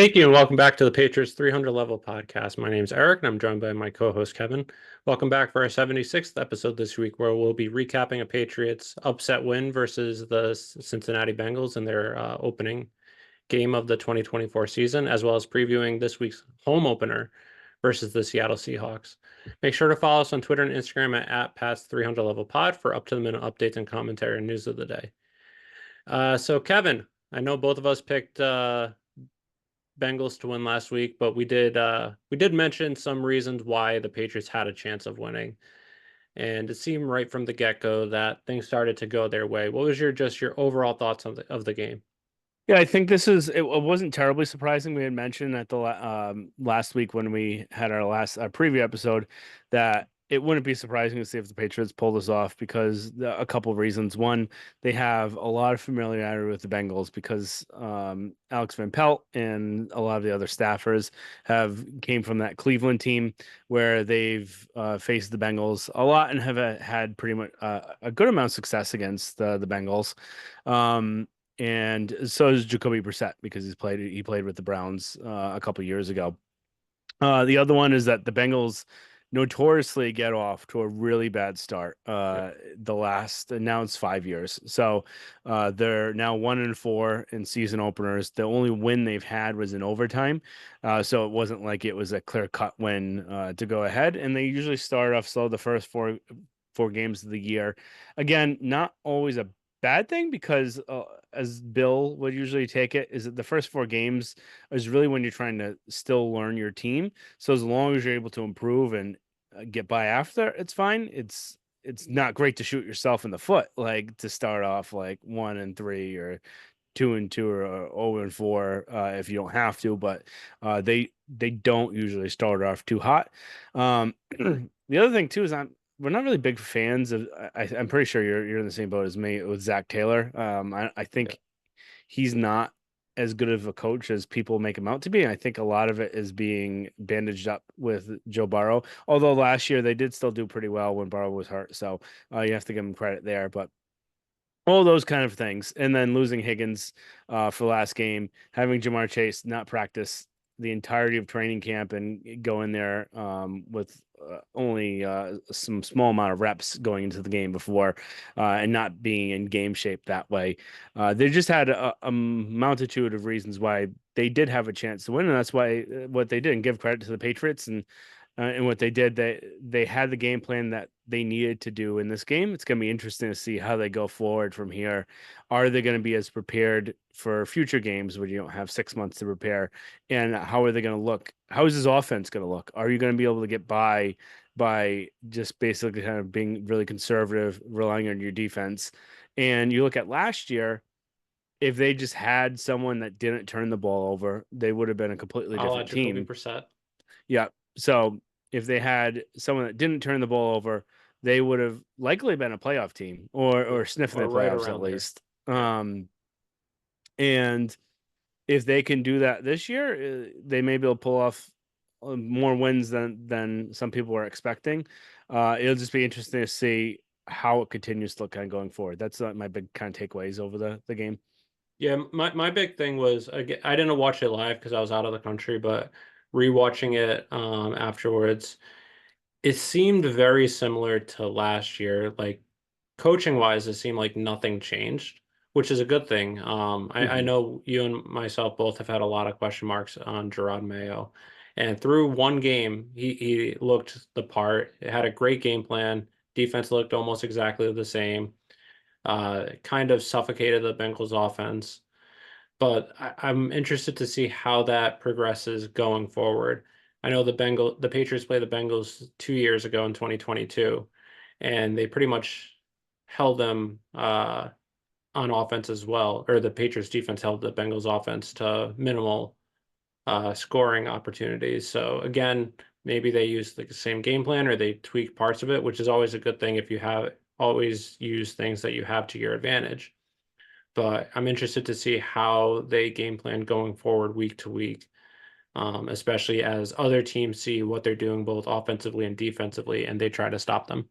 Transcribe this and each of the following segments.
Thank you, and welcome back to the Patriots 300 Level Podcast. My name is Eric, and I'm joined by my co-host Kevin. Welcome back for our 76th episode this week, where we'll be recapping a Patriots upset win versus the Cincinnati Bengals in their opening game of the 2024 season, as well as previewing this week's home opener versus the Seattle Seahawks. Make sure to follow us on Twitter and Instagram at past 300 Level Pod for up-to-the-minute updates and commentary and news of the day. So Kevin, I know both of us picked Bengals to win last week, but we did mention some reasons why the Patriots had a chance of winning. And it seemed right from the get-go that things started to go their way. What was your overall thoughts of the game? Yeah, I think it wasn't terribly surprising. We had mentioned at the last week when we had our last preview episode that it wouldn't be surprising to see if the Patriots pull this off because a couple of reasons. One, they have a lot of familiarity with the Bengals because Alex Van Pelt and a lot of the other staffers have came from that Cleveland team where they've faced the Bengals a lot and have had pretty much a good amount of success against the Bengals. And so is Jacoby Brissett because he played with the Browns a couple years ago. The other one is that the Bengals notoriously get off to a really bad start. Yep. The last now it's 5 years, so they're now 1-4 in season openers. The only win they've had was in overtime, so it wasn't like it was a clear cut win to go ahead. And they usually start off slow the first four games of the year. Again, not always a bad thing because as Bill would usually take it, is that the first four games is really when you're trying to still learn your team. So as long as you're able to improve and get by after, it's fine. It's not great to shoot yourself in the foot, like to start off like 1-3 or 2-2 or 0-4 if you don't have to, but they don't usually start off too hot. The other thing too is we're not really big fans of. I'm pretty sure you're in the same boat as me with Zach Taylor. I think he's not as good of a coach as people make him out to be. And I think a lot of it is being bandaged up with Joe Burrow. Although last year they did still do pretty well when Burrow was hurt, so you have to give him credit there. But all those kind of things, and then losing Higgins for last game, having Jamar Chase not practice the entirety of training camp and go in there with only some small amount of reps going into the game before and not being in game shape that way. They just had a multitude of reasons why they did have a chance to win, and that's why what they did. And give credit to the Patriots and what they did. They had the game plan that they needed to do in this game. It's going to be interesting to see how they go forward from here. Are they going to be as prepared for future games where you don't have 6 months to prepare? And how are they going to look? How is this offense going to look? Are you going to be able to get by just basically kind of being really conservative, relying on your defense? And you look at last year, if they just had someone that didn't turn the ball over, they would have been a completely I'll different Jacoby team. Brissett. Yeah. So if they had someone that didn't turn the ball over, they would have likely been a playoff team or sniffing the Or right playoffs at around there. least. Yeah. And if they can do that this year, they may be able to pull off more wins than some people were expecting. It'll just be interesting to see how it continues to look kind of going forward. That's my big kind of takeaways over the game. Yeah, my big thing was I didn't watch it live because I was out of the country, but rewatching it afterwards, it seemed very similar to last year. Like coaching wise, it seemed like nothing changed, which is a good thing. I Hmm. know you and myself both have had a lot of question marks on Gerard Mayo, and through one game, he looked the part. It had a great game plan. Defense looked almost exactly the same. Kind of suffocated the Bengals offense. But I'm interested to see how that progresses going forward. I know the Patriots played the Bengals 2 years ago in 2022, and they pretty much held them on offense as well, or the Patriots defense held the Bengals offense to minimal scoring opportunities. So again, maybe they use the same game plan or they tweak parts of it, which is always a good thing if you have always use things that you have to your advantage. But I'm interested to see how they game plan going forward week to week, especially as other teams see what they're doing both offensively and defensively, and they try to stop them.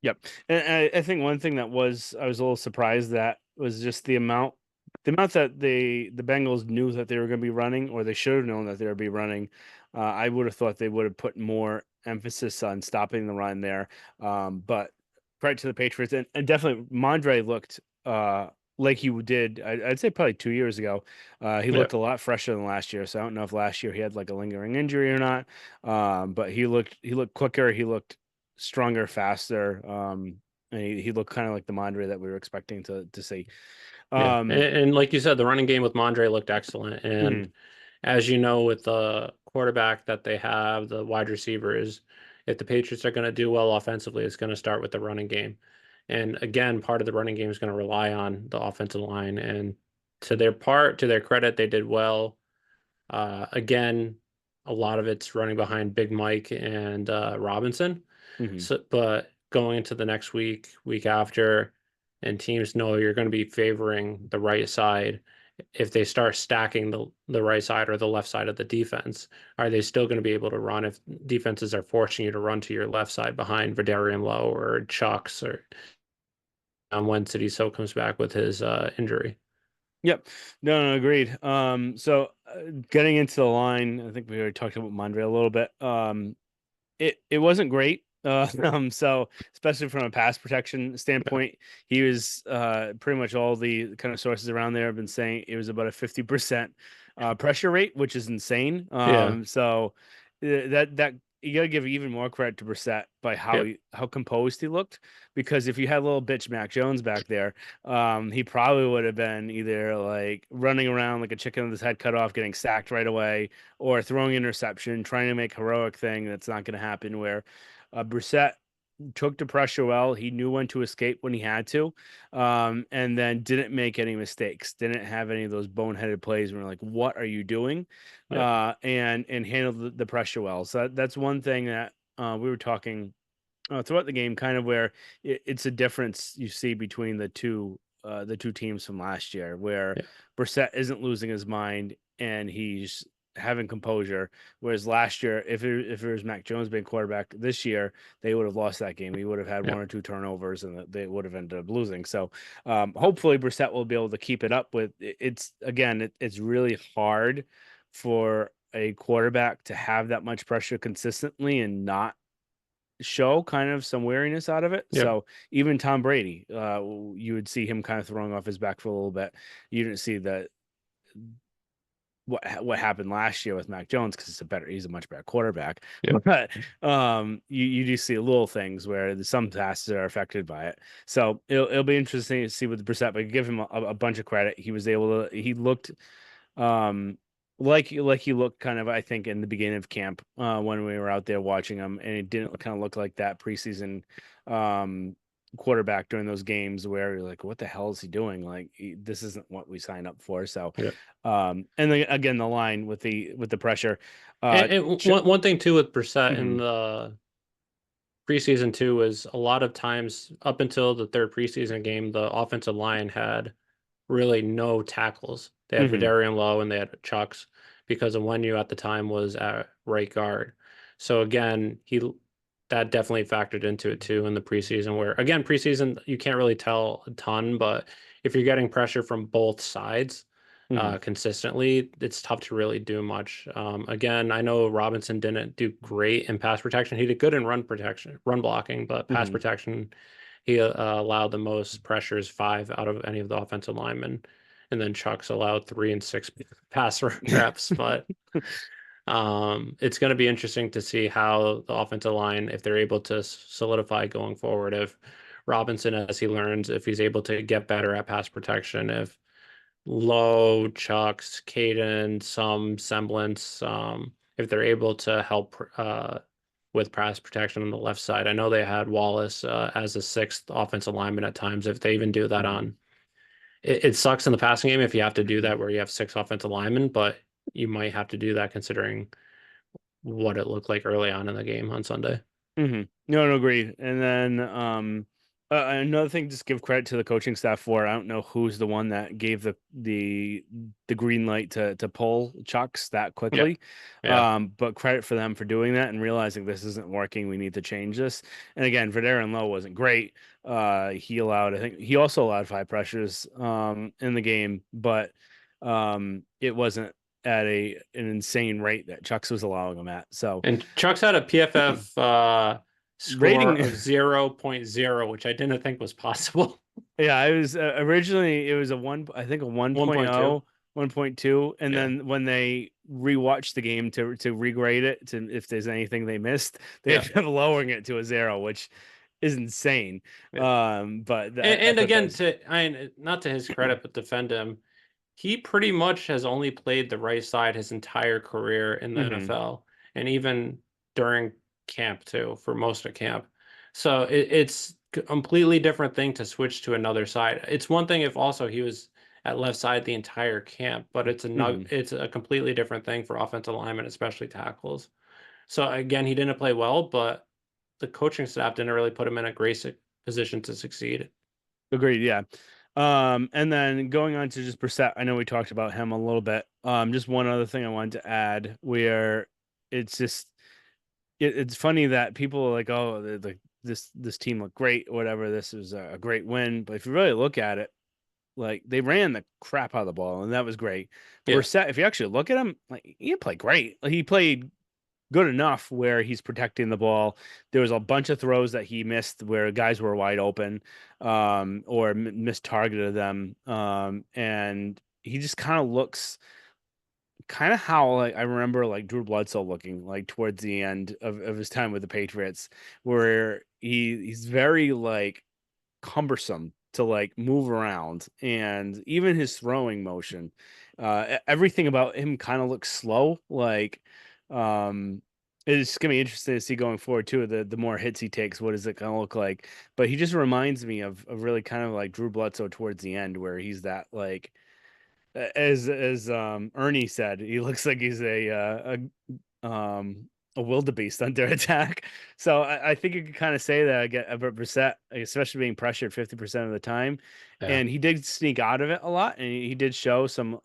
Yep. And I think one thing that I was a little surprised that was just the amount. the amount that the Bengals knew that they were going to be running, or they should have known that they would be running, I would have thought they would have put more emphasis on stopping the run there. But credit to the Patriots, and definitely Mondre looked like he did. I'd say probably 2 years ago. He Yeah, looked a lot fresher than last year. So I don't know if last year he had like a lingering injury or not. But he looked quicker. He looked stronger, faster. And he looked kind of like the Mondre that we were expecting to see. yeah, Um, and like you said, the running game with Mondre looked excellent. And mhm. as you know, with the quarterback that they have, the wide receivers, if the Patriots are going to do well offensively, it's going to start with the running game. And again, part of the running game is going to rely on the offensive line. And to their credit, they did well. Again, a lot of it's running behind Big Mike and Robinson. Hmm. So, but going into the next week, week after, and teams know you're going to be favoring the right side. If they start stacking the right side or the left side of the defense, are they still going to be able to run if defenses are forcing you to run to your left side behind Vidarian Lowe or Chucks or when City So comes back with his injury? Yep. No, no, agreed. So getting into the line, I think we already talked about Mondre a little bit. It wasn't great. So especially from a pass protection standpoint, he was pretty much all the kind of sources around there have been saying it was about a 50% pressure rate, which is insane. Yeah, So that you got to give even more credit to Brissett by yeah, how composed he looked. Because if you had little bitch Mac Jones back there, he probably would have been either like running around like a chicken with his head cut off, getting sacked right away, or throwing interception, trying to make heroic thing that's not going to happen. Where Brissett took the pressure well. He knew when to escape when he had to, and then didn't make any mistakes. Didn't have any of those boneheaded plays where you're like, "What are you doing?" yeah, And handled the pressure well. So that's one thing that we were talking throughout the game, kind of where it's a difference you see between the two teams from last year, where yeah, Brissett isn't losing his mind and he's having composure. Whereas last year, if it was Mac Jones being quarterback this year, they would have lost that game. He would have had yeah, one or two turnovers, and they would have ended up losing. So hopefully, Brissett will be able to keep it up. It's again, it's really hard for a quarterback to have that much pressure consistently and not show kind of some weariness out of it. yeah, So even Tom Brady, you would see him kind of throwing off his back for a little bit. You didn't see that what happened last year with Mac Jones because he's a much better quarterback. yeah. But you do see little things where some passes are affected by it. So it'll be interesting to see with the percent. But give him a bunch of credit. He looked um like he looked kind of, I think, in the beginning of camp when we were out there watching him, and it didn't kind of look like that preseason um quarterback during those games where you're like, what the hell is he doing? Like this isn't what we signed up for. So Yeah. and then again the line with the pressure. And Ch one thing too with Brissett in Mhm, the preseason too is a lot of times up until the third preseason game, the offensive line had really no tackles. They had mhm, Vidarian Lowe and they had Chucks because of when you at the time was at right guard. So again, he that definitely factored into it too in the preseason where again, preseason you can't really tell a ton, but if you're getting pressure from both sides mhm, consistently, it's tough to really do much. Again, I know Robinson didn't do great in pass protection. He did good in run protection, run blocking, but pass mhm, protection he allowed the most pressures, five out of any of the offensive linemen, and then Chuck's allowed 3 and 6 pass reps. But it's going to be interesting to see how the offensive line, if they're able to solidify going forward, if Robinson, as he learns, if he's able to get better at pass protection, if Low, Chucks, Caden, some semblance, if they're able to help with pass protection on the left side. I know they had Wallace as a sixth offensive lineman at times. If they even do that mhm, on, it sucks in the passing game if you have to do mhm, that where you have six offensive linemen, but you might have to do that considering what it looked like early on in the game on Sunday. mhm. No, no, agreed. And then Another thing, just give credit to the coaching staff for. I don't know who's the one that gave the green light to pull Chucks that Yeah, quickly. yeah. But credit for them for doing that and realizing this isn't working. We need to change this. And again, Vederen Lowe wasn't great. I think he also allowed five pressures in the game, but it wasn't at an insane rate that Chucks was allowing them at. So And Chuck's had a PFF score rating. of 0.0, which I didn't think was possible. Yeah, I was originally it was a one, I think a 1.2. 1.0, 1.2, and Yeah, then when they rewatched the game to regrade it to if there's anything they missed, they yeah, ended up lowering it to a zero, which is insane. yeah. But I And thought that again, was not to his credit, but defend him, he pretty much has only played the right side his entire career in the hmm NFL, and even during camp too, for most of camp. So it's a completely different thing to switch to another side. It's one thing if also he was at left side the entire camp, but hmm it's a completely different thing for offensive linemen, especially tackles. So again, he didn't play well, but the coaching staff didn't really put him in a great position to succeed. agreed, yeah. And then going on to just Brissett, I know we talked about him a little bit. Just one other thing I wanted to add where it's just it's funny that people are like, oh, this team looked great, or whatever. This is a great win, but if you really look at it, like they ran the crap out of the ball, and that was great. Yeah, Brissett, if you actually look at him, like he didn't play great. Like, he played good enough where he's protecting the ball. There was a bunch of throws that he missed where guys were wide open, or mistargeted them, and he just kind of looks kind of how like I remember like Drew Bledsoe looking like towards the end of his time with the Patriots, where he's very like cumbersome to like move around, and even his throwing motion, everything about him kind of looks slow. Like, um, it's gonna be interesting to see going forward too. The more hits he takes, what is it gonna look like? But he just reminds me of really kind of like Drew Bledsoe towards the end, where he's that like as Ernie said, he looks like he's a wildebeest under attack. So I think you could kind of say that about Brissett, especially being pressured 50% of the time. yeah. And he did sneak out of it a lot, and he did show some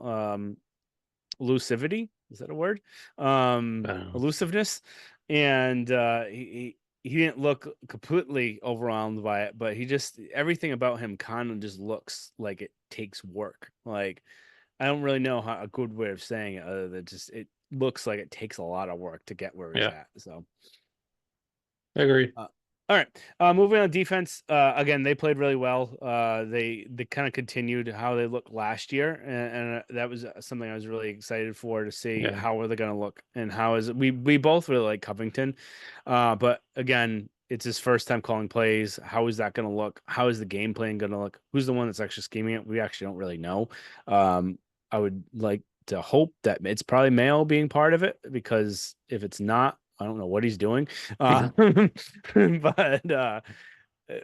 elusivity. Is that a word? Um, Elusiveness. And he didn't look completely overwhelmed by it, but he just everything about him kind of just looks like it takes work. Like, I don't really know how a good way of saying it other than just it looks like it takes a lot of work to get where he's yeah, at. So, agreed. all right. Moving on defense. Again, they played really well. They kind of continued how they looked last year, and that was something I was really excited for to see Yeah, how are they going to look and how is it. We both really like Covington, but again, it's his first time calling plays. How is that going to look? How is the game plan going to look? Who's the one that's actually scheming it? We actually don't really know. I would like to hope that it's probably Mayo being part of it, because if it's not, I don't know what he's doing. Uh, but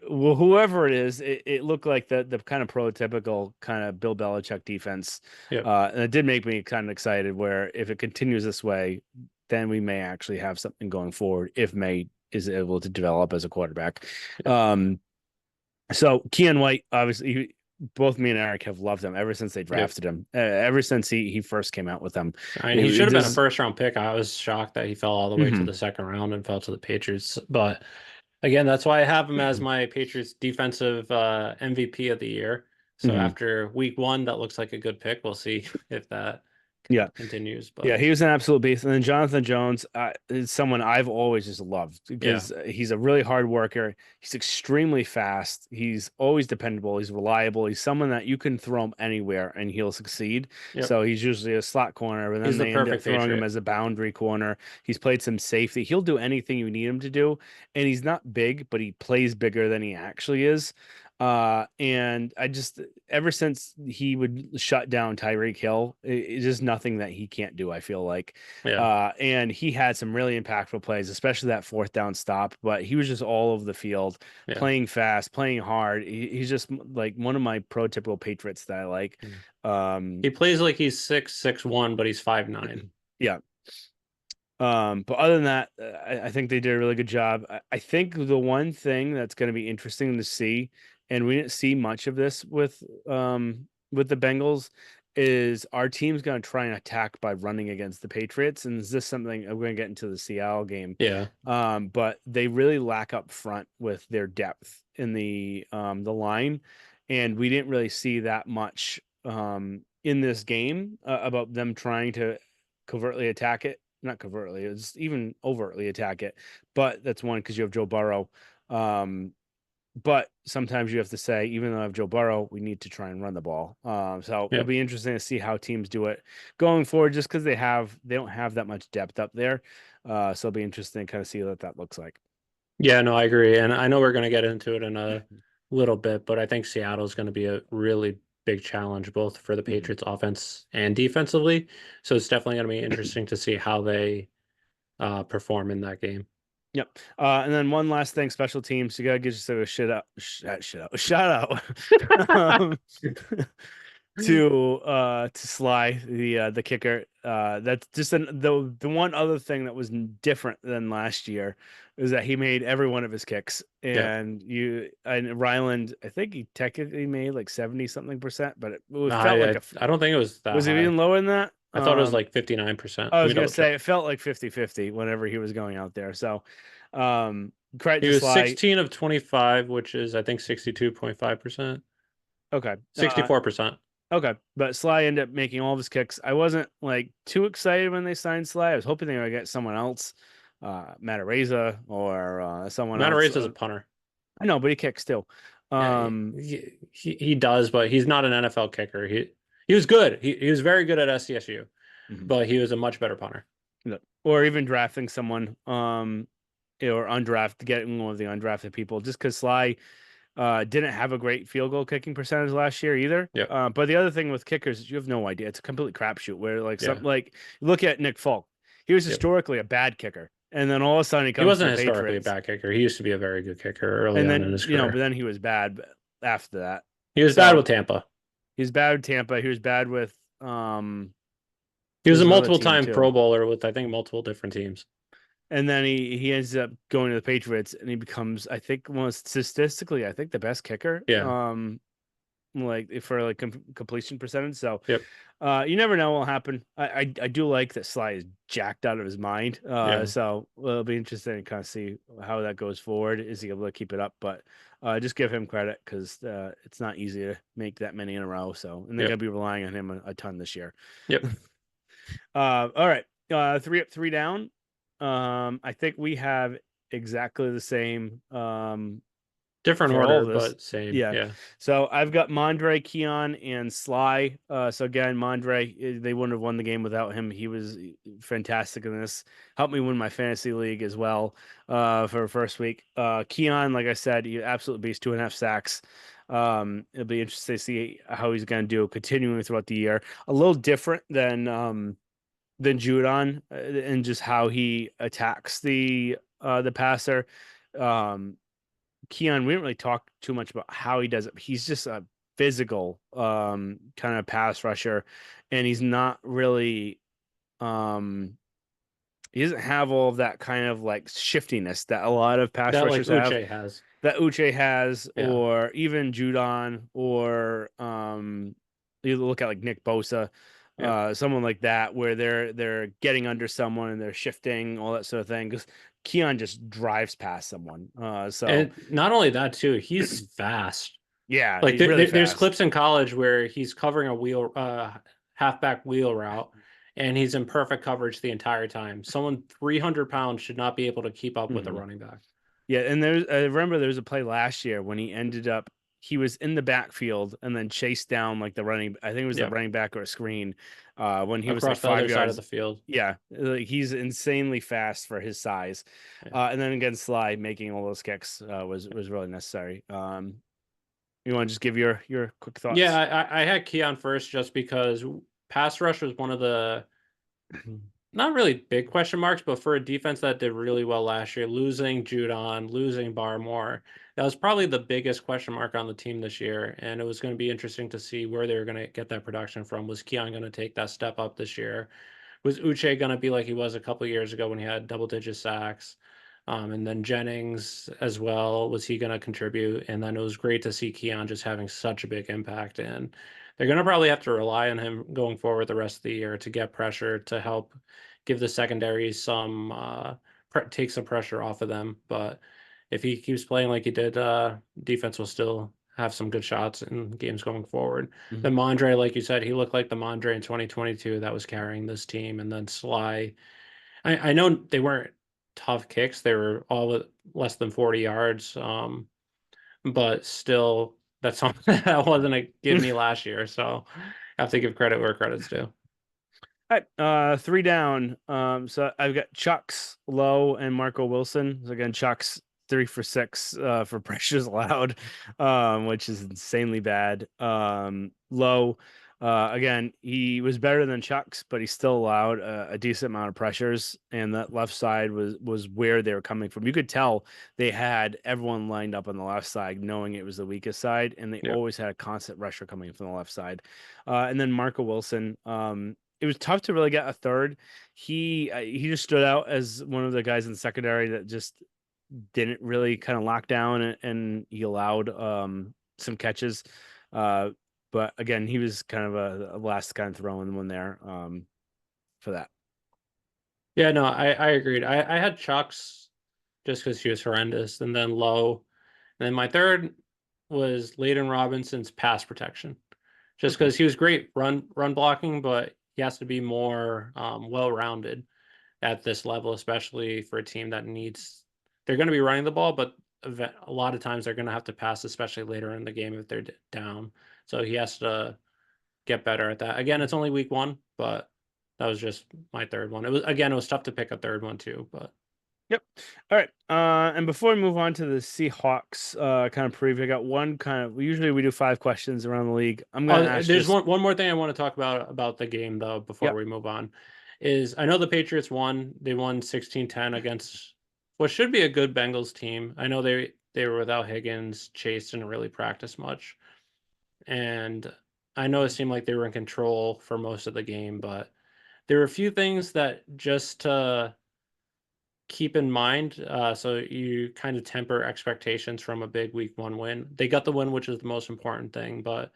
well, whoever it is, it looked like the kind of prototypical kind of Bill Belichick defense. yeah, And it did make me kind of excited where if it continues this way, then we may actually have something going forward if May is able to develop as a quarterback. yeah, Um, so Keon White, obviously, both me and Eric have loved him ever since they yeah. drafted him. Ever since he first came out with them. I mean, he should have been a This, first round pick. I was shocked that he fell all the way to mhm. the second round and fell to the Patriots. But again, that's why I have him as my Patriots defensive MVP of the year. So Mhm. after week one, that looks like a good pick. We'll see if that Yeah. continues. Yeah, But he was an absolute beast. And then Jonathan Jones is someone I've always just loved yeah, because he's a really hard worker. He's extremely fast. He's always dependable. He's reliable. He's someone that you can throw him anywhere and he'll succeed. yep. So he's usually a slot corner, and then He's the they end up perfect throwing him Patriot. as a boundary corner. He's played some safety. He'll do anything you need him to do. And he's not big, but he plays bigger than he actually is. And I just ever since he would shut down Tyreek Hill, it's just nothing that he can't do, I feel like. Yeah, And he had some really impactful plays, especially that fourth down stop. But he was just all over the field, yeah. playing fast, playing hard. He's just like one of my prototypical Patriots that I like. Mm. Um, He plays like he's 6'1", but he's 5'9". yeah. But other than that, I think they did a really good job. I think the one thing that's going to be interesting to see, and we didn't see much of this with the Bengals, is our team's going to try and attack by running against the Patriots. And is this something I'm going to get into the Seattle game? Yeah. But they really lack up front with their depth in the line, and we didn't really see that much in this game about them trying to covertly attack it. Not covertly, it's even overtly attack it. But that's one because you have Joe Burrow. Um, but sometimes you have to say, even though I have Joe Burrow, we need to try and run the ball. So it'll Yep. be interesting to see how teams do it going forward, just because they don't have that much depth up there. So it'll be interesting to kind of see what that looks like. Yeah, no, I agree. And I know we're going to get into it in a little bit, but I think Seattle is going to be a really big challenge both for the Mhm. Patriots offense and defensively. So it's definitely going to be interesting to see how they perform in that game. Yep. And then one last thing, special teams. You gotta give yourself a shit out, shout out. To Sly, the kicker. That's just the one other thing that was different than last year is that he made every one of his kicks, Yeah. and Ryland, I think he technically made like 70 something percent, but it No, felt like I don't think it was that was it even high. lower than that? I thought it was like 59%. I Let was me gonna double check. say it felt like 50-50 whenever he was going out there. So, credit He to was Sly. 16 of 25, which is I think 62.5%. Okay. 64%. Okay, but Sly ended up making all of his kicks. I wasn't like too excited when they signed Sly. I was hoping they would get someone else, Matareza or someone else. Matarrese is a punter. I know, but he kicks still. Yeah, Um, he does, but he's not an NFL kicker. He was good. He was very good at SCSU, mhm. but he was a much better punter. Yeah. Or even drafting someone, or undrafted, getting one of the undrafted people, just because Sly didn't have a great field goal kicking percentage last year either. Yep. But the other thing with kickers is you have no idea. It's a complete crapshoot where Yeah. look at Nick Folk. He was Yep. historically a bad kicker. And then all of a sudden he He comes to wasn't the historically a Patriots. bad kicker. He used to be a very good kicker early And on in then, his but career. then he was bad after that. He was bad So with Tampa. he's bad with Tampa. He was bad with He was there's a another multiple team time too. Pro Bowler with I think multiple different teams. And then he ends up going to the Patriots and he becomes, I think, most statistically, I think the best kicker. Yeah. Like for like completion percentage. So Yep. you never know what'll happen. I do like that Sly is jacked out of his mind. Yeah. So it'll be interesting to kind of see how that goes forward. Is he able to keep it up? But just give him credit because it's not easy to make that many in a row. So and they're gonna Yep. be relying on him a ton this year. Yep. All right. Three up, three down. I think we have exactly the same Different for all order, of this. but same. Yeah. Yeah. So I've got Mondre, Keon, and Sly. So again, Mondre, they wouldn't have won the game without him. He was fantastic in this. Helped me win my fantasy league as well for first week. Keon, like I said, he absolute beast, 2.5 sacks. It'll be interesting to see how he's going to do continuing throughout the year. A little different than Judon and just how he attacks the passer. Um, Keon, we didn't really talk too much about how he does it. He's just a physical kind of pass rusher, and he's not really he doesn't have all of that kind of like shiftiness that a lot of pass That like rushers have Uche has. that Uche has, Yeah. or even Judon, or you look at like Nick Bosa, Yep. someone like that, where they're getting under someone and they're shifting, all that sort of thing. Because Keon just drives past someone. So And not only that too, he's fast. yeah, Like he's really there's fast. clips in college where he's covering a halfback wheel route and he's in perfect coverage the entire time. Someone 300 pounds should not be able to keep up with a Mhm. running back. Yeah, and I remember there was a play last year when he was in the backfield and then chased down like I think it was the Yeah. running back or a screen when he was like Across the five other side of yards. the field. Yeah, like he's insanely fast for his size. Yeah. And then against Sly making all those kicks was really necessary. You want to just give your quick Yeah, thoughts? I had Keon first just because pass rush was one of the not really big question marks, but for a defense that did really well last year, losing Judon, losing Barmore, that was probably the biggest question mark on the team this year. And it was going to be interesting to see where they were going to get that production from. Was Keon going to take that step up this year? Was Uche going to be like he was a couple years ago when he had double-digit sacks? And then Jennings as well, was he going to contribute? And then it was great to see Keon just having such a big impact. And they're going to probably have to rely on him going forward the rest of the year to get pressure to help give the secondary some take some pressure off of them. But if he keeps playing like he did, defense will still have some good shots in games going forward. Mhm. Then Mondre, like you said, he looked like the Mondre in 2022 that was carrying this team. And then Sly, I know they weren't tough kicks; they were all less than 40 yards. But still, that's something that wasn't a give me last year. So I have to give credit where credit's due. All right, three down. So I've got Chucks, Lowe, and Marco Wilson. So again, Chucks 3 for 6 for pressures allowed, which is insanely bad. Lowe, again, he was better than Chucks, but he still allowed a decent amount of pressures, and that left side was where they were coming from. You could tell they had everyone lined up on the left side, knowing it was the weakest side, and they Yeah. always had a constant rusher coming from the left side. And then Marco Wilson. It was tough to really get a third. He just stood out as one of the guys in the secondary that just didn't really kind of lock down, and he allowed some catches. Uh, but again, he was kind of a last kind of throwing one there for that. Yeah, no, I agreed. I had Chucks just because he was horrendous, and then Low. And then my third was Layden Robinson's pass protection. Just Okay. because he was great run blocking, but he has to be more well-rounded at this level, especially for a team that needs they're going to be running the ball, but a lot of times they're going to have to pass, especially later in the game if they're down. So he has to get better at that. Again, it's only week one, but that was just my third one. It was tough to pick a third one too, but Yep. All right. And before we move on to the Seahawks kind of preview, I got one kind of usually we do 5 questions around the league. I'm gonna oh, ask there's just one more thing I want to talk about the game though before yep. we move on. Is I know the Patriots won. They won 16-10 against what should be a good Bengals team. I know they were without Higgins. Chase didn't really practice much. And I know it seemed like they were in control for most of the game, but there were a few things that just keep in mind, so you kind of temper expectations from a big week one win. They got the win, which is the most important thing, but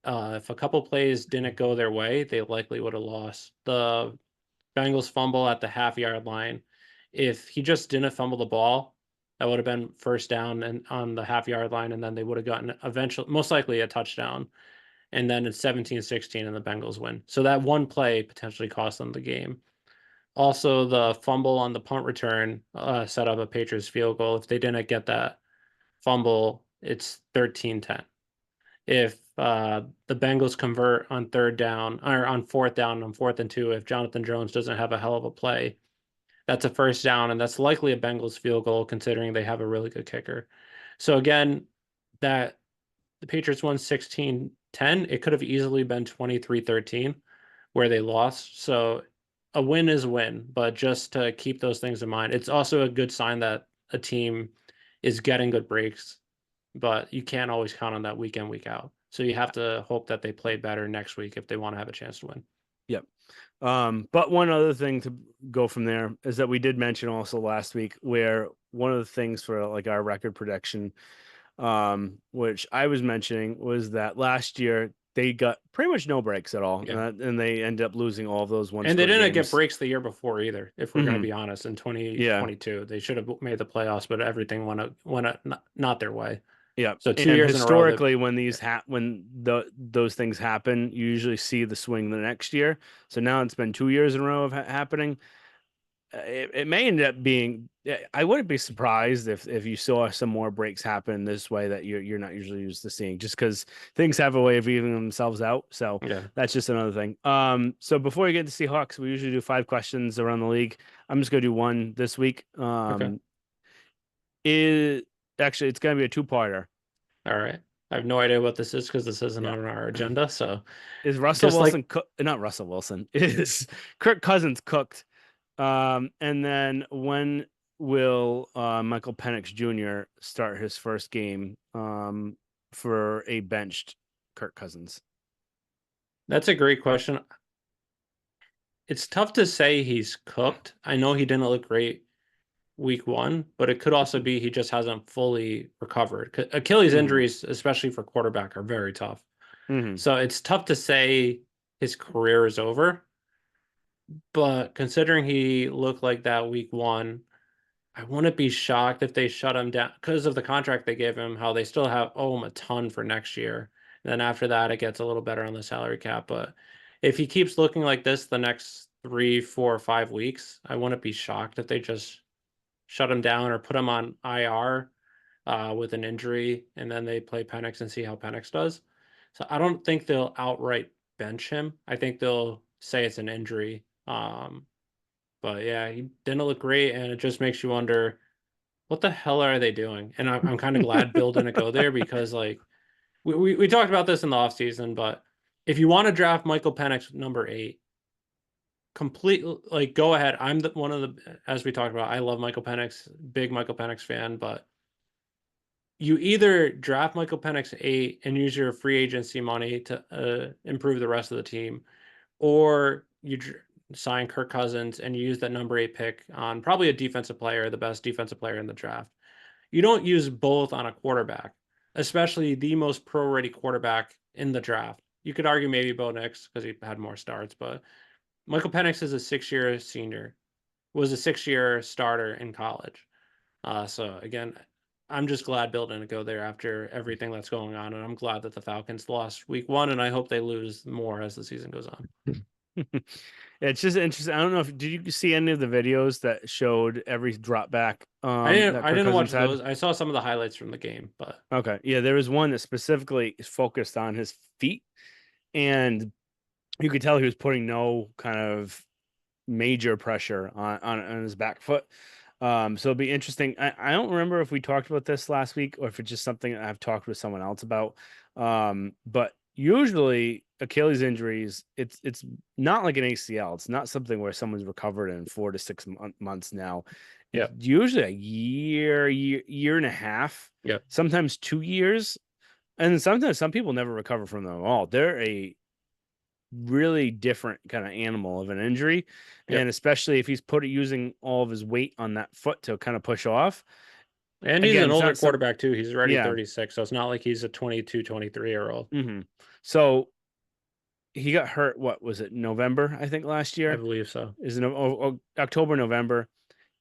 if a couple plays didn't go their way, they likely would have lost. The Bengals fumble at the half-yard line. If he just didn't fumble the ball, that would have been first down and on the half-yard line, and then they would have gotten eventually, most likely, a touchdown. And then it's 17-16 and the Bengals win. So that one play potentially cost them the game. Also, the fumble on the punt return set up a Patriots field goal. If they didn't get that fumble, it's 13-10. If the Bengals convert on third down or on fourth down, on 4th and 2, if Jonathan Jones doesn't have a hell of a play, that's a first down, and that's likely a Bengals field goal considering they have a really good kicker. So again, that the Patriots won 16-10. It could have easily been 23-13 where they lost. So a win is a win, but just to keep those things in mind, it's also a good sign that a team is getting good breaks, but you can't always count on that week in, week out. So you have to hope that they play better next week if they want to have a chance to win. Yep. But one other thing to go from there is that we did mention also last week where one of the things for like our record prediction, which I was mentioning was that last year they got pretty much no breaks at all, Yeah. and they ended up losing all of those one And they score didn't get games. breaks the year before either, if we're going to Hmm. be honest. In Yeah, 2022, they should have made the playoffs, but everything went not their way. yeah. So two And years in a row that historically, when those things happen, you usually see the swing the next year. So now it's been 2 years in a row of happening. It may end up being. I wouldn't be surprised if you saw some more breaks happen this way that you're not usually used to seeing, just because things have a way of evening themselves out. So yeah. that's just another thing. So before we get to Seahawks, we usually do 5 questions around the league. I'm just gonna do one this week. Okay. Is actually it's gonna be a two-parter. All right. I have no idea what this is because this isn't Yeah. on our agenda. So Is Russell just Wilson like cooked? Not Russell Wilson. Is Kirk Cousins cooked? And then when will Michael Penix Jr. start his first game for a benched Kirk Cousins? that's a great question. it's tough to say he's cooked. I know he didn't look great week one, but it could also be he just hasn't fully recovered. Achilles Hmm. injuries, especially for quarterback, are very tough. Hmm. So it's tough to say his career is over. But considering he looked like that week one, I wouldn't be shocked if they shut him down because of the contract they gave him, how they still have owe him a ton for next year. And then after that, it gets a little better on the salary cap. But if he keeps looking like this the next 3, 4, 5 weeks, I wouldn't be shocked if they just shut him down or put him on IR with an injury, and then they play Penix and see how Penix does. So I don't think they'll outright bench him. I think they'll say it's an injury. But yeah, he didn't look great, and it just makes you wonder what the hell are they doing? And I'm kind of glad Bill didn't go there because like we talked about this in the offseason, but if you want to draft Michael Penix number 8, complete like go ahead. I'm one of the as we talked about, I love Michael Penix, big Michael Penix fan, but you either draft Michael Penix 8 and use your free agency money to improve the rest of the team, or you sign Kirk Cousins and you use that number 8 pick on probably a defensive player, the best defensive player in the draft. You don't use both on a quarterback, especially the most pro-ready quarterback in the draft. You could argue maybe Bo Nix because he had more starts, but Michael Penix is a 6-year senior, was a 6-year starter in college. So again, I'm just glad Bill didn't go there after everything that's going on, and I'm glad that the Falcons lost week one, and I hope they lose more as the season goes on. It's just interesting. I don't know if did you see any of the videos that showed every drop back I didn't that I Kirk didn't watch Cousins had? those. I saw some of the highlights from the game, but Okay. Yeah, there was one that specifically is focused on his feet, and you could tell he was putting no kind of major pressure on his back foot. So it'd be interesting. I don't remember if we talked about this last week or if it's just something that I've talked with someone else about. But usually Achilles injuries, it's not like an ACL. It's not something where someone's recovered in 4 to 6 months now. It's yeah, usually a year and a half, yeah, sometimes 2 years. And sometimes some people never recover from them at all. They're a really different kind of animal of an injury, yeah. and especially if he's put using all of his weight on that foot to kind of push off. And he's Again, an it's older not some quarterback too. He's already yeah. 36, so it's not like he's a 22, 23-year old. Hmm. So he got hurt. What was it? November, I think, last I year. believe so. Is it October, November?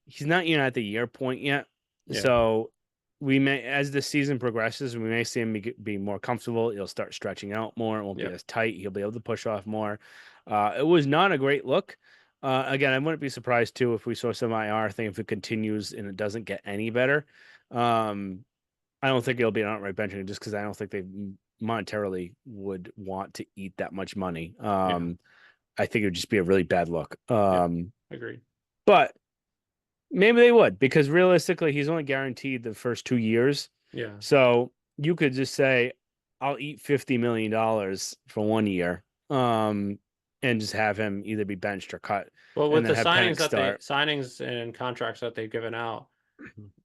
He's not even at the year point yet. Yeah. So we may, as the season progresses, we may see him be more comfortable. He'll start stretching out more. It won't be Yep. as tight. He'll be able to push off more. It was not a great look. Again, I wouldn't be surprised too if we saw some IR thing if it continues and it doesn't get any better. Um, I don't think it'll be an outright benching just because I don't think they monetarily would want to eat that much money. Yeah. I think it would just be a really bad look. Yep. Agreed. But maybe they would because realistically, he's only guaranteed the first 2 years. Yeah. So you could just say, I'll eat $50 million for 1 year, and just have him either be benched or cut, Well, and with then the have Penix start. signings and contracts that they've given out,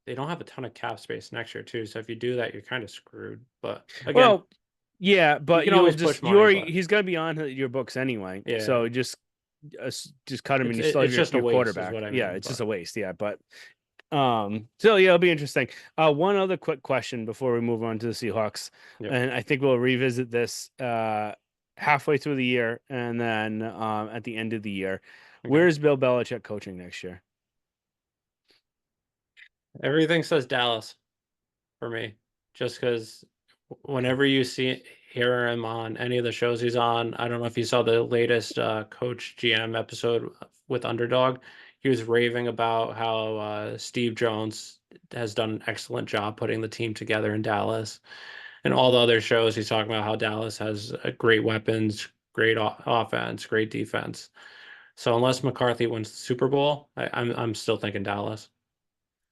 they don't have a ton of cap space next year too. So if you do that, you're kind of screwed. But again, Well, yeah, you but can always push money, but he's gonna be on your books anyway. yeah, So just cut him, and you still have it's just a your waste, is quarterback. what I Yeah, mean. it's just But a waste. Yeah, but so yeah, it'll be interesting. One other quick question before we move on to the Seahawks, yep. and I think we'll revisit this halfway through the year and then at the end of the year. Okay. Where's Bill Belichick coaching next year? Everything says Dallas for me, just because whenever you hear him on any of the shows he's on, I don't know if you saw the latest Coach GM episode with Underdog. He was raving about how Steve Jones has done an excellent job putting the team together in Dallas, and all the other shows he's talking about how Dallas has great weapons, great offense, great defense. So unless McCarthy wins the Super Bowl, I'm still thinking Dallas.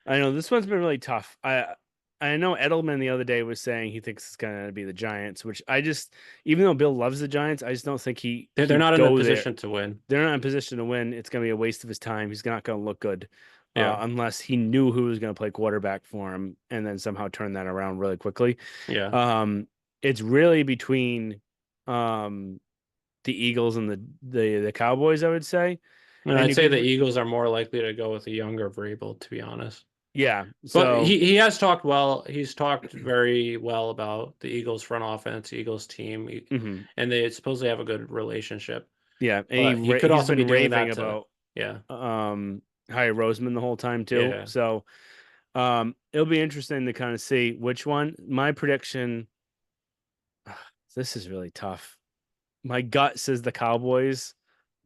I know this one's been really tough. I know Edelman the other day was saying he thinks it's gonna be the Giants, which I just even though Bill loves the Giants, I just don't think They're he'd not in a go there. position to win. They're not in position to win. It's going to be a waste of his time. He's not going to look good Yeah, unless he knew who was going to play quarterback for him and then somehow turn that around really quickly. yeah, It's really between um, the Eagles and the Cowboys, I would say. And And I'd you say the could, Eagles are more likely to go with a younger Vrabel, to be honest. yeah. But So, he has talked well. He's talked very well about the Eagles front offense, Eagles team, mhm. and they supposedly have a good relationship. Yeah, and But he could he's also be been doing raving that to, about yeah, Harry Roseman the whole time too. yeah. So, it'll be interesting to kind of see which one. My prediction, this is really tough. My gut says the Cowboys.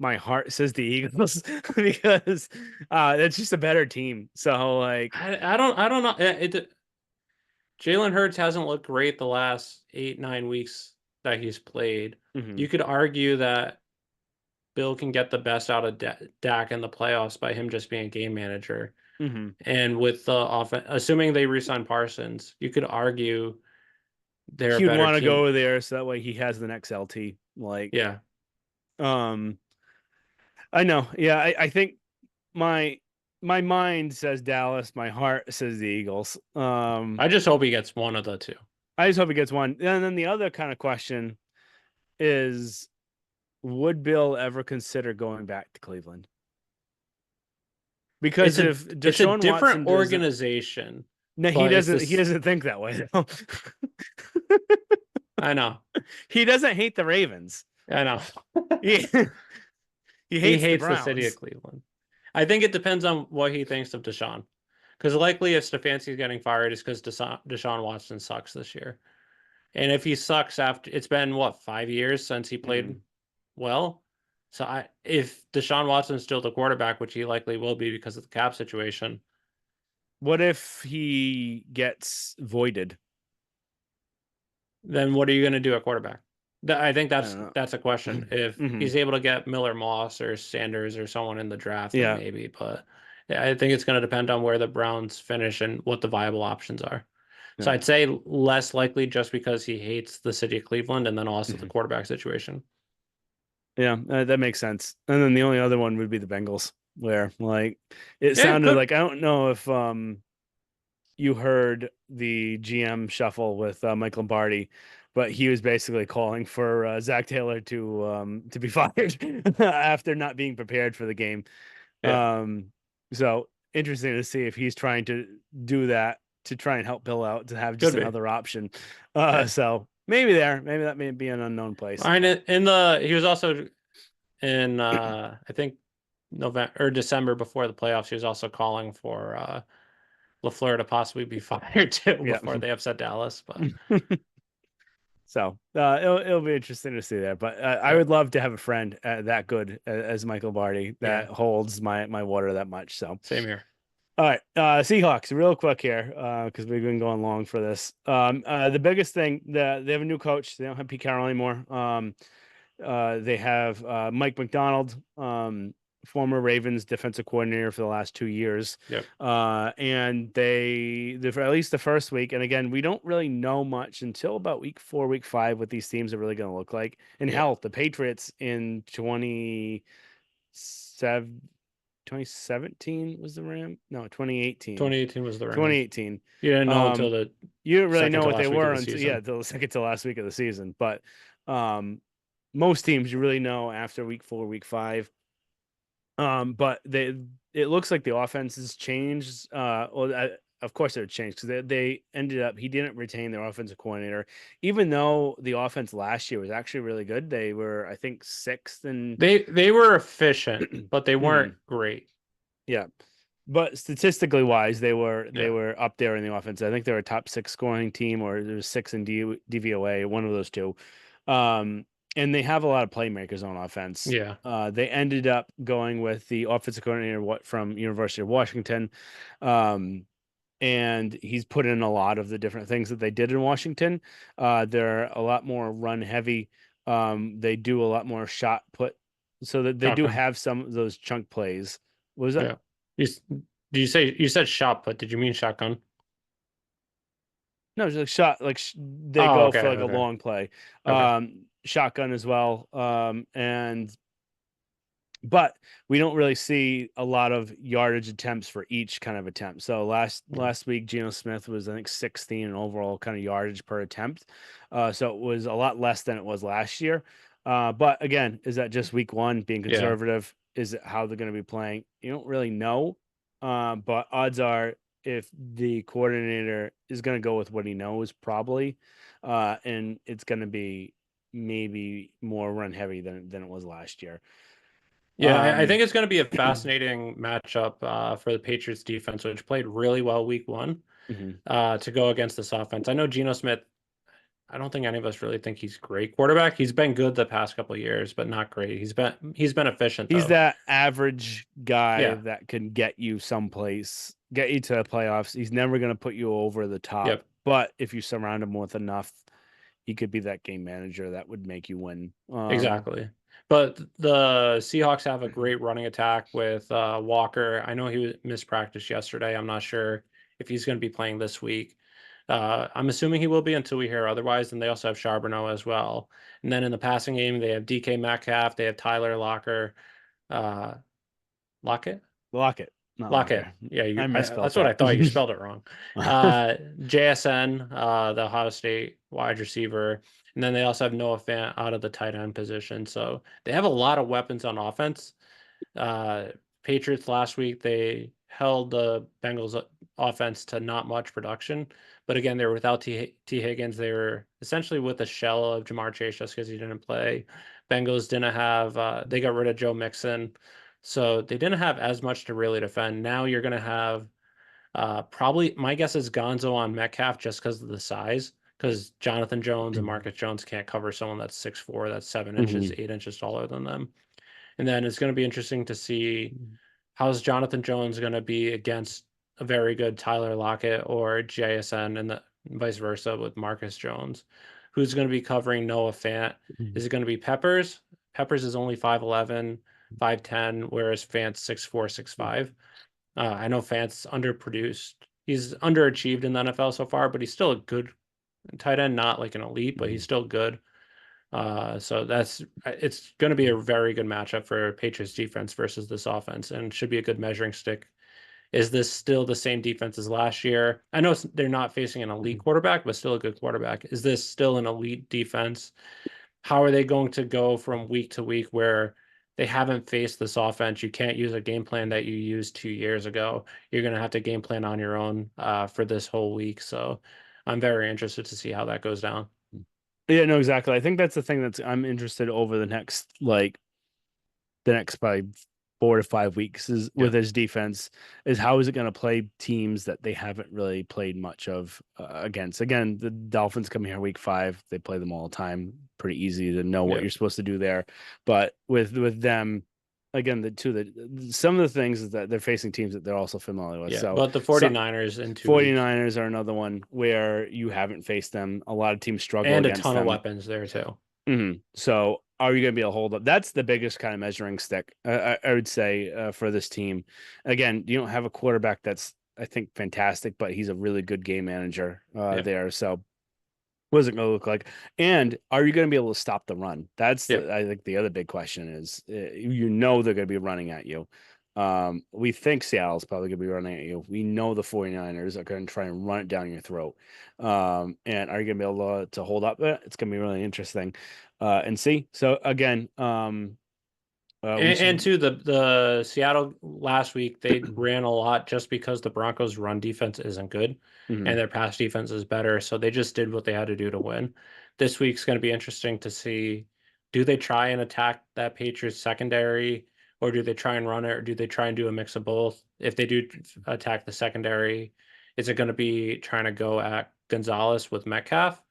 My heart says the Eagles because that's just a better team. So like, I don't know. Jalen Hurts hasn't looked great the last 8, 9 weeks that he's played. mhm, You could argue that Bill can get the best out of Dak in the playoffs by him just being a game manager. mhm. And with the offense, assuming they resign Parsons, you could argue they're a He would better want to team. go there so that way he has the next LT. Like, Yeah. um, I know. Yeah, I think my my mind says Dallas, my heart says the Eagles. I just hope he gets one of the two. I just hope he gets one. And then the other kind of question is, would Bill ever consider going back to Cleveland? Because if It's a Deshaun different Watson doesn't, organization, no, he but it's doesn't. He this. doesn't think that way. Though. I know. He doesn't hate the Ravens. I know. He he He hates the hates the city of Browns. Cleveland. I think it depends on what he thinks of Deshaun. Because likely if Stefanski's getting fired, it's because Deshaun Watson sucks this year. And if he sucks after it's been what 5 years since he played Mhm. well. So if Deshaun Watson's still the quarterback, which he likely will be because of the cap situation, What if he gets voided? then what are you going to do at quarterback? I think I don't know. that's a question. If Hmm. he's able to get Miller Moss or Sanders or someone in the draft, then Yeah. maybe. But yeah, I think it's going to depend on where the Browns finish and what the viable options are. So Yeah. I'd say less likely just because he hates the city of Cleveland and then also the Hmm. quarterback situation. Yeah, that makes sense. And then the only other one would be the Bengals, where like it Yeah, sounded good. like, I don't know if you heard the GM shuffle with Mike Lombardi, but he was basically calling for Zach Taylor to be fired after not being prepared for the game. Yeah, Um, so interesting to see if he's trying to do that to try and help Bill out to have just could be. another option. Yeah. So maybe that may be an unknown place. I know in the he was also in I think November or December before the playoffs, he was also calling for LaFleur to possibly be fired too Yeah. before they upset Dallas. But So it'll be interesting to see that. But I yeah, would love to have a friend that good as Michael Barty that yeah, holds my water that much. So same here. all right, Seahawks, real quick here because we've been going long for this. The biggest thing that they have a new coach. They don't have Pete Carroll anymore. They have Mike McDonald, former Ravens defensive coordinator for the last 2 years. Yep. And for at least the first week, and again, we don't really know much until about week 4, week 5, what these teams are really going to look like. In Yeah. health, the Patriots in 2017 was the Ram? No, 2018. 2018 was the Rams. 2018. You didn't know until Um, the you didn't really second know to what they last week of were the until, yeah, season. the second to last week of the season. But um, most teams you really know after week 4, week 5. But it looks like the offense has changed. Of course it changed because they ended up he didn't retain their offensive coordinator, even though the offense last year was actually really good. They were, I think, sixth and They were efficient, but they weren't great. yeah. But statistically wise, they Yeah. were up there in the offense. I think they were a top 6 scoring team, or there was 6 in DVOA, one of those two. Um, and they have a lot of playmakers on offense. Yeah. They ended up going with the offensive coordinator from University of Washington, um, and he's put in a lot of the different things that they did in Washington. They're a lot more run heavy. They do a lot more shot put, so that they do Shotgun. have some of those chunk plays. What was that? Yeah. Did you say you said shot put? Did you mean shotgun? No, just like shot, like they Oh, go okay, for like a okay, long play, okay. shotgun as well, and but we don't really see a lot of yardage attempts for each kind of attempt. So Yeah. last week, Geno Smith was, I think, 16 in overall kind of yardage per attempt, so it was a lot less than it was last year. But again, is that just week one being Yeah. conservative? Is it how they're going to be playing? You don't really know. But odds are, if the coordinator is going to go with what he knows, probably, and it's going to be maybe more run heavy than it was last year. Yeah, I Um, think it's going to be a fascinating matchup for the Patriots defense, which played really well week one, mhm. to go against this offense. I know Geno Smith, I don't think any of us really think he's great quarterback. He's been good the past couple of years, but not great. He's been efficient He's though. that average guy Yeah. that can get you someplace, get you to the playoffs. He's never going to put you over the top, Yep. but if you surround him with enough, he could be that game manager that would make you win. Exactly. But the Seahawks have a great running attack with Walker. I know he missed practice yesterday. I'm not sure if he's going to be playing this week. I'm assuming he will be until we hear otherwise. And they also have Charbonnet as well. And then in the passing game, they have DK Metcalf. They have Tyler Locker. Uh, Lockett? Lock it, not Lockett. Locker. Yeah, I misspelled that's what I that. thought. You spelled it wrong. JSN, the Ohio State wide receiver, and then they also have Noah Fant out of the tight end position. So they have a lot of weapons on offense. Uh, Patriots last week, they held the Bengals offense to not much production, but again, they were without T Higgins. They were essentially with a shell of Jamar Chase just because he didn't play. Bengals didn't have. They got rid of Joe Mixon. So they didn't have as much to really defend. Now you're going to have probably, my guess is Gonzo on Metcalf just because of the size, because Jonathan Jones and Marcus Jones can't cover someone that's 6'4", that's 7 inches, Mhm. 8 inches taller than them. And then it's going to be interesting to see how's Jonathan Jones going to be against a very good Tyler Lockett or JSN, and the vice versa with Marcus Jones. Who's going to be covering Noah Fant? Is it going to be Peppers? Peppers is only 5'11", 5'10", whereas Fant's 6'4", 6'5". I know Fant's underproduced. He's underachieved in the NFL so far, but he's still a good tight end, not like an elite, but he's Mhm. still good. So it's going to be a very good matchup for Patriots defense versus this offense, and should be a good measuring stick. Is this still the same defense as last year? I know they're not facing an elite Mhm. quarterback, but still a good quarterback. Is this still an elite defense? How are they going to go from week to week where they haven't faced this offense? You can't use a game plan that you used 2 years ago. You're going to have to game plan on your own for this whole week. So I'm very interested to see how that goes down. Yeah, no, exactly. I think that's the thing that's I'm interested over the next probably 4 to 5 weeks is with Yeah. his defense is how is it going to play teams that they haven't really played much of against. Again, the Dolphins come here week 5, they play them all the time, pretty easy to know what Yeah. you're supposed to do there. But with them, again, some of the things is that they're facing teams that they're also familiar with. Yeah. So But the so 49ers in 2 weeks 49ers are another one where you haven't faced them. A lot of teams struggle and a against ton of them. weapons there too. So, are you going to be able to hold up? That's the biggest kind of measuring stick, I would say, for this team. Again, you don't have a quarterback that's, I think, fantastic, but he's a really good game manager Yeah. there. So, what is it going to look like? And are you going to be able to stop the run? Yep. I think, the other big question is, they're going to be running at you. We think Seattle's probably going to be running at you. We know the 49ers are going to try and run it down your throat. And are you going to be able to hold up? It's going to be really interesting and see. So, again, we And should. to the Seattle last week, they ran a lot just because the Broncos' run defense isn't good and Mhm, their pass defense is better. So they just did what they had to do to win. This week's going to be interesting to see, do they try and attack that Patriots secondary, or do they try and run it, or do they try and do a mix of both? If they do attack the secondary, is it going to be trying to go at Gonzalez with Metcalf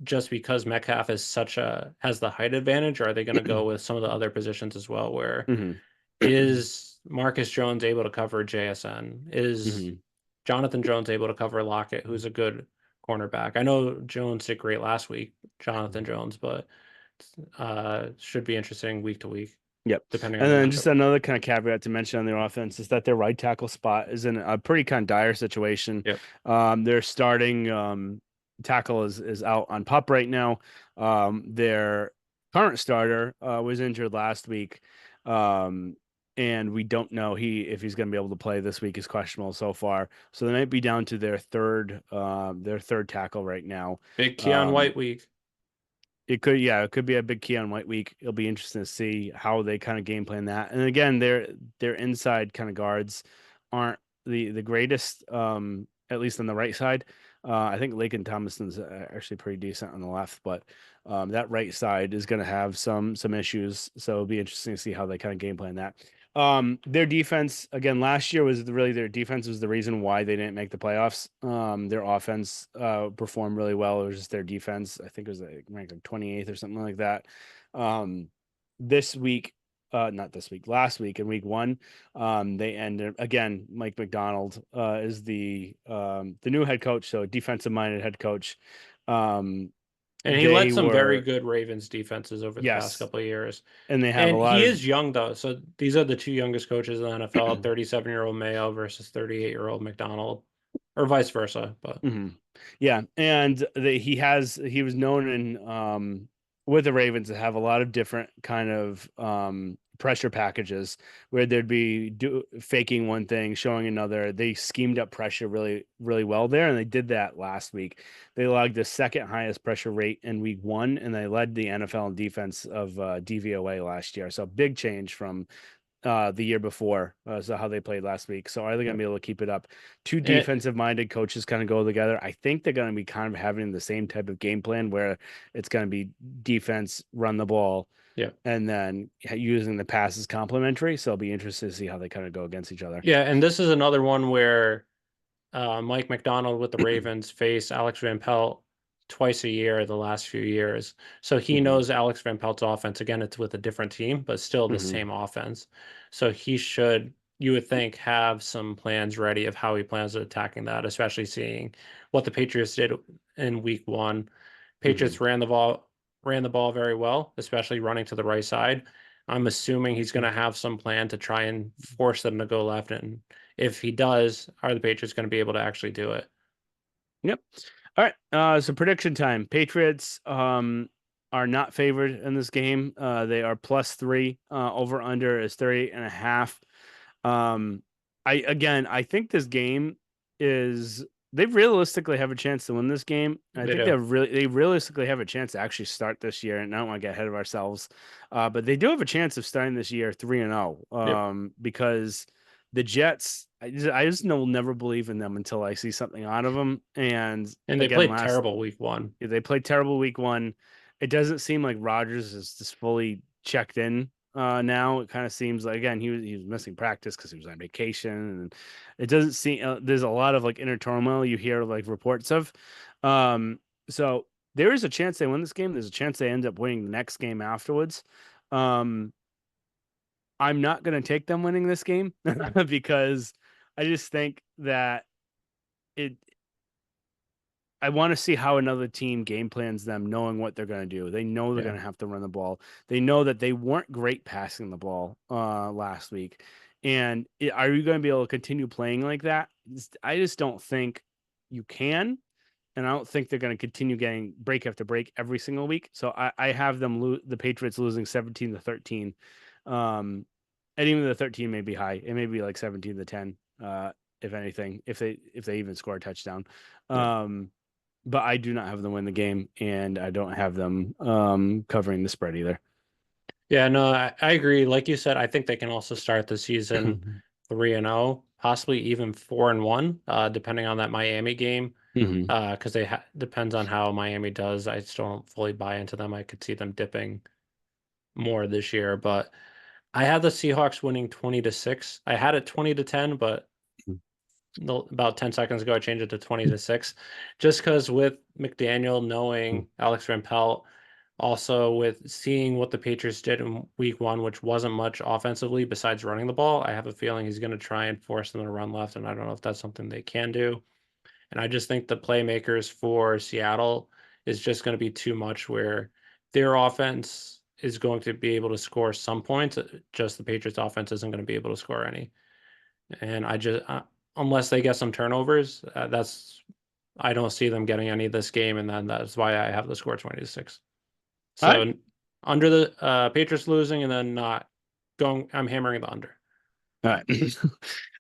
just because Metcalf is such a has the height advantage, or are they going to go with some of the other positions as well? Where mhm, is Marcus Jones able to cover JSN? Is mhm. Jonathan Jones able to cover Lockett, who's a good cornerback? I know Jones did great last week, Jonathan Jones, but should be interesting week to week, Yep. depending on And the then just matchup. another kind of caveat to mention on their offense is that their right tackle spot is in a pretty kind of dire situation. Yep. Their starting tackle is out on pup right now. Their current starter was injured last week. Um, and we don't know if he's going to be able to play this week is questionable so far. So they might be down to their third tackle right now. Big Keon Um, White week. It could, yeah, it could be a big key on White Week. It'll be interesting to see how they kind of game plan that. And again, their inside kind of guards aren't the greatest, at least on the right side. I think Lakin Thomason's actually pretty decent on the left, but that right side is going to have some issues. So it'll be interesting to see how they kind of game plan that. Their defense again last year was really their defense was the reason why they didn't make the playoffs. Their offense performed really well. It was just their defense. I think it was like ranked like 28th or something like that. Um, this week, not this week, last week in week one, they ended again. Mike McDonald is the new head coach, so defensive minded head coach. Um, And he they led some very were good Ravens defenses over the past yes, couple of years. and they have a And lot he of is young though. So these are the two youngest coaches in the NFL, 37-year-old Mayo versus 38-year-old McDonald, or vice versa. But hmm. Yeah, and he was known in with the Ravens to have a lot of different kind of pressure packages where there'd be faking one thing, showing another. They schemed up pressure really well there, and they did that last week. They logged the second highest pressure rate in week one, and they led the NFL in defense of DVOA last year. So big change from the year before. So how they played last week. So are they going to be able to keep it up? Two it, defensive minded coaches kind of go together. I think they're going to be kind of having the same type of game plan where it's going to be defense, run the ball, yeah. and then using the passes complementary. So I'll be interested to see how they kind of go against each other. Yeah, and this is another one where Mike McDonald with the Ravens face Alex Van Pelt twice a year the last few years. So he Hmm. knows Alex Van Pelt's offense. Again, it's with a different team, but still the Hmm. same offense. So he should, you would think, have some plans ready of how he plans on attacking that, especially seeing what the Patriots did in week one. Hmm. Patriots ran the ball very well, especially running to the right side. I'm assuming he's going to have some plan to try and force them to go left. And if he does, are the Patriots going to be able to actually do it? Yep. All right. So prediction time. Patriots are not favored in this game. They are +3. Over under is 38.5. Um, I think this game is they realistically have a chance to win this game. I They think do. they realistically have a chance to actually start this year. And I don't want to get ahead of ourselves, but they do have a chance of starting this year 3-0. Yep. Because the Jets, I just know will never believe in them until I see something out of them. And And they again, played last terrible week one. they played terrible week one. It doesn't seem like Rodgers is just fully checked in now. It kind of seems like again he was missing practice because he was on vacation, and it doesn't seem there's a lot of like inner turmoil you hear like reports of. Um, so there is a chance they win this game. There's a chance they end up winning the next game afterwards. Um, I'm not going to take them winning this game because I just think that it I want to see how another team game plans them, knowing what they're going to do. They know they're Yeah. going to have to run the ball. They know that they weren't great passing the ball last week. And are you going to be able to continue playing like that? I just don't think you can. And I don't think they're going to continue getting break after break every single week. So I have them the Patriots losing 17-13. And even the 13 may be high. It may be like 17-10, if anything, if they even score a touchdown. Yeah. Um, but I do not have them win the game, and I don't have them covering the spread either. Yeah, no, I agree. Like you said, I think they can also start the season 3-0, possibly even 4-1, depending on that Miami game. Hmm. Because depends on how Miami does. I still don't fully buy into them. I could see them dipping more this year, but I have the Seahawks winning 20-6. I had it 20-10, but about 10 seconds ago, I changed it to 20-6. Just because with McDaniel knowing Alex Van Pelt, also with seeing what the Patriots did in week one, which wasn't much offensively besides running the ball, I have a feeling he's going to try and force them to run left. And I don't know if that's something they can do. And I just think the playmakers for Seattle is just going to be too much where their offense is going to be able to score some points. Just the Patriots offense isn't going to be able to score any. And unless they get some turnovers, I don't see them getting any this game, and then that's why I have the score 20-6. All right. So under the Patriots losing, and then not going, I'm hammering the under. All right.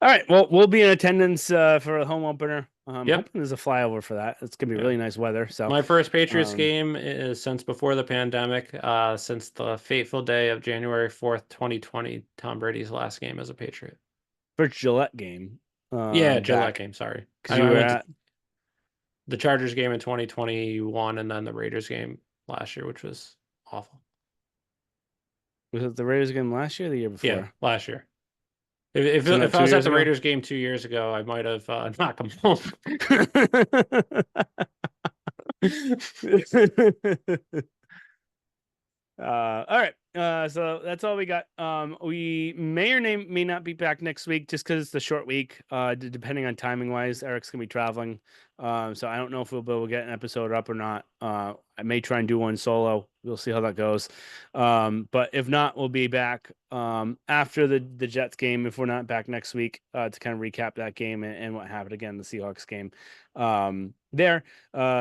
All right. Well, we'll be in attendance for a home opener. I'm Yep. hoping there's a flyover for that. It's gonna be Yeah. really nice weather. So, My first Patriots um, game is since before the pandemic, since the fateful day of January 4th, 2020, Tom Brady's last game as a Patriot. first Gillette game, Yeah, Gillette back game, sorry. because I, you I were went to at the Chargers game in 2021 and then the Raiders game last year, which was awful. was it the Raiders game last year or the year Yeah, before? last year. If, So if, not if I two was at years the ago. Raiders game 2 years ago, I might have not come home. All right. So that's all we got. We may or may not be back next week just because it's a short week. Depending on timing wise, Eric's gonna be traveling. So I don't know if we'll be able to get an episode up or not. I may try and do one solo. We'll see how that goes. But if not, we'll be back after the Jets game. If we're not back next week, to kind of recap that game and what happened again, the Seahawks game. There.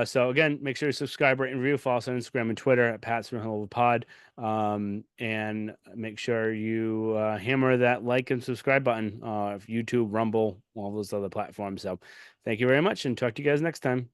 So again, make sure to subscribe, rate, and review. Follow us on Instagram and Twitter at Pat's Pod. And make sure you hammer that like and subscribe button. YouTube, Rumble, all those other platforms. So thank you very much, and talk to you guys next time.